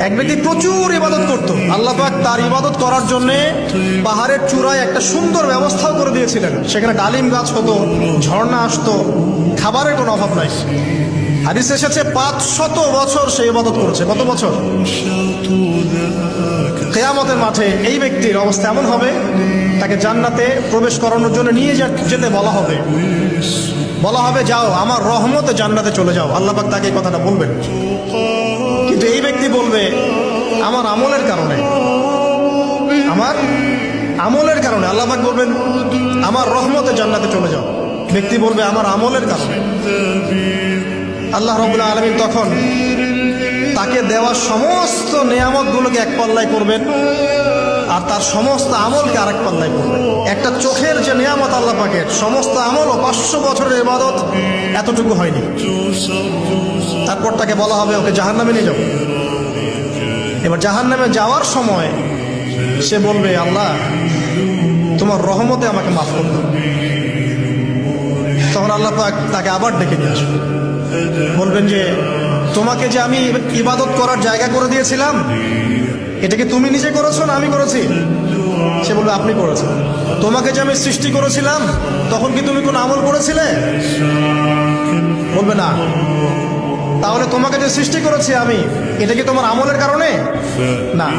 এক ব্যক্তি প্রচুর ইবাদত করত, আল্লাহ পাক তার ইবাদত করার জন্য পাহাড়ের চূড়ায় একটা সুন্দর ব্যবস্থাও করে দিয়েছিলেন। সেখানে ডালিম গাছ হতো, ঝর্ণা আসতো, খাবারের কোনো অভাব নাই। হাদিস এসেছে 500 বছর সে ইবাদত করেছে। কত বছর? কিয়ামতের মাঠে এই ব্যক্তির অবস্থা এমন হবে, তাকে জান্নাতে প্রবেশ করানোর জন্য নিয়ে যেতে বলা হবে। যাও আমার রহমতে জান্নাতে চলে যাও। আল্লাহ পাক তাকে এই কথাটা বলবেন। কিন্তু এই ব্যক্তি বলবে আমার আমলের কারণে আল্লাহ পাক বলবেন আমার রহমতে জান্নাতে চলে যাও। ব্যক্তি বলবে আমার আমলের কারণে। আল্লাহ রাব্বুল আলামিন তখন তাকে দেওয়া সমস্ত নেয়ামতগুলোকে এক পাল্লায় করবেন, আর তার সমস্ত আমলকে আরেক পাল্লায় করবেন। একটা চোখের যে নেয়ামত আল্লাহ পাকের, সমস্ত আমল ও 500 বছরের ইবাদত এতটুকু হয়নি। তারপর তাকে বলা হবে ওকে জাহান্নামে নিয়ে যাও। এবার জাহান্নামে যাওয়ার সময় সে বলবে আল্লাহ তোমার রহমতে আমাকে মাফ করে দাও। তখন আল্লাহ পাক তাকে আবার ডেকে নিয়ে আসবে, বলবেন যে তোমাকে যে আমি ইবাদত করার জায়গা করে দিয়েছিলাম, এটা কি তুমি নিজে করেছো না আমি করেছি? সে বলবে আপনি করেছেন। তোমাকে যে আমি সৃষ্টি করেছিলাম তখন কি তুমি কোনো আমল করেছিলে? বলবে না। তাহলে তোমাকে যে সৃষ্টি করেছি আমি, এটা কি তোমার আমলের কারণে? না।